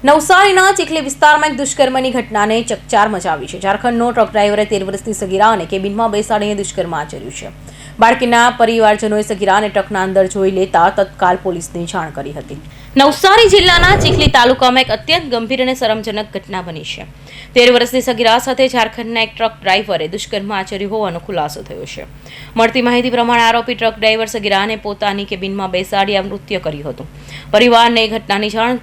નવસારીના ચીખલી વિસ્તારમાં એક દુષ્કર્મની ઘટનાને ચકચાર મચાવી છે. ઝારખંડનો ટ્રક ડ્રાઈવરે 13 વર્ષની સગીરાને કેબિનમાં બેસાડીને દુષ્કર્મ આચર્યું છે. બાળકીના પરિવારજનોએ સગીરાને ટ્રકના અંદર જોઈ લેતા તત્કાલ પોલીસને જાણ કરી હતી. નવસારી જિલ્લાના ચીખલી તાલુકામાં એક અત્યંત ગંભીર અને શરમજનક ઘટના બની છે. 13 વર્ષની સગીરા સાથે ઝારખંડના એક ટ્રક ડ્રાઈવરે દુષ્કર્મ આચર્યું હોવાનો ખુલાસો થયો છે. મળતી માહિતી પ્રમાણે આરોપી ટ્રક ડ્રાઈવર સગીરાને પોતાની કેબિનમાં બેસાડી મૃત્યુ કર્યું હતું. પરિવારને ઘટનાની જાણ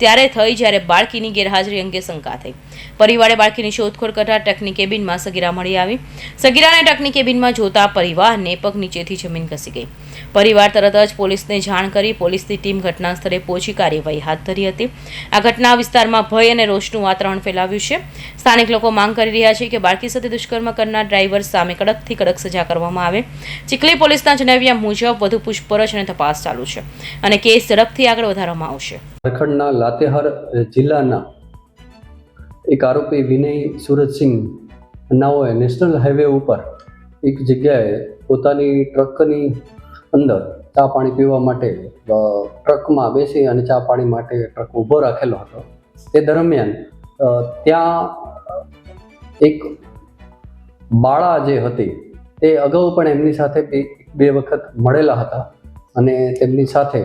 ત્યારે થઈ જ્યારે બાળકીની ગેરહાજરી અંગે શંકા થઈ. પરિવારે બાળકીની શોધખોળ કરતા ટ્રકની કેબિનમાં સગીરા મળી આવી. સગીરાને ટ્રકની કેબિનમાં જોતા પરિવારને પગ નીચેથી જમીન ખસી ગઈ. પરિવાર તરત જ પોલીસને જાણ કરી પોલીસની ટીમ ઘટના સ્થળે પહોંચી કાર્યવાહી હાથ ધરી હતી. આ ઘટના વિસ્તારમાં ભય અને રોષનું વાતાવરણ ફેલાવ્યું છે. સ્થાનિક લોકો માંગ કરી રહ્યા છે કે બાળકી સાથે દુષ્કર્મ કરનાર ડ્રાઈવર સામે કડકથી કડક સજા કરવામાં આવે. ચીખલી પોલીસના જણાવ્યા મુજબ વધુ પૂછપરછ અને તપાસ ચાલુ છે અને કેસ ઝડપથી આગળ વધારવામાં આવશે. ઝારખંડના લાતેહાર જિલ્લાના એક આરોપી વિનય સુરજસિંહ નાઓએ નેશનલ હાઈવે ઉપર એક જગ્યાએ પોતાની ટ્રકની અંદર ચા પાણી પીવા માટે ટ્રકમાં બેસી અને ચા પાણી માટે ટ્રક ઊભો રાખેલો હતો. તે દરમિયાન ત્યાં એક બાળા જે હતી તે અગાઉ પણ એમની સાથે બે વખત મળેલા હતા અને તેમની સાથે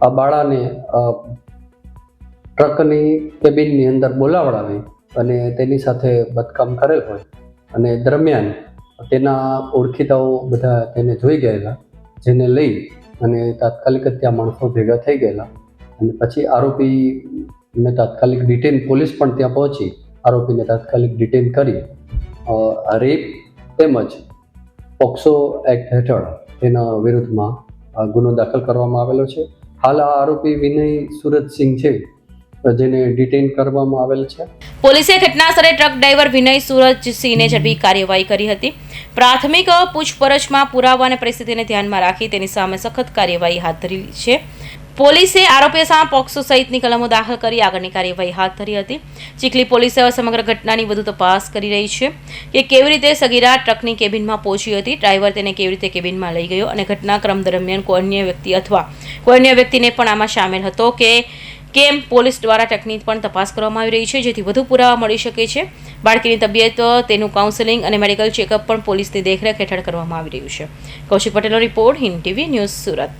આ બાળાને ટ્રકની કેબિનની અંદર બોલાવડાવી અને તેની સાથે બદકામ કરેલ હોય અને દરમિયાન તેના ઓળખીતાઓ બધા તેને જોઈ ગયેલા, જેને લઈ અને તાત્કાલિક જ ત્યાં માણસો ભેગા થઈ ગયેલા અને પછી આરોપીને તાત્કાલિક ડિટેન, પોલીસ પણ ત્યાં પહોંચી આરોપીને તાત્કાલિક ડિટેન કરી રેપ તેમજ પોક્સો એક્ટ હેઠળ તેના વિરુદ્ધમાં ગુનો દાખલ કરવામાં આવેલો છે. હાલ આ આરોપી વિનય સુરજસિંહ છે જેને ડિટેન કરવામાં આવેલ છે. પોલીસે ઘટના સ્થળે ટ્રક ડ્રાઈવર વિનય સુરજસિંહને ઝડપી કાર્યવાહી કરી હતી. પ્રાથમિક પૂછપરછમાં પુરાવા અને પરિસ્થિતિને ધ્યાનમાં રાખી તેની સામે સખત કાર્યવાહી હાથ ધરી છે. પોલીસે આરોપીઓ સામે પોક્સો સહિતની કલમો દાખલ કરી આગળની કાર્યવાહી હાથ ધરી હતી. ચીખલી પોલીસે સમગ્ર ઘટનાની વધુ તપાસ કરી રહી છે કે કેવી રીતે સગીરા ટ્રકની કેબિનમાં પહોંચી હતી, ડ્રાઈવર તેને કેવી રીતે કેબિનમાં લઈ ગયો અને ઘટનાક્રમ દરમિયાન કોઈ અન્ય વ્યક્તિ અથવા કોઈ અન્ય વ્યક્તિને પણ આમાં સામેલ હતો કે કેમ પોલીસ દ્વારા ટ્રકની પણ તપાસ કરવામાં આવી રહી છે જેથી વધુ પુરાવા મળી શકે છે. બાળકીની તબિયત, તેનું કાઉન્સેલિંગ અને મેડિકલ ચેકઅપ પણ પોલીસની દેખરેખ હેઠળ કરવામાં આવી રહ્યું છે. કૌશિક પટેલનો report, Hind TV news, Surat.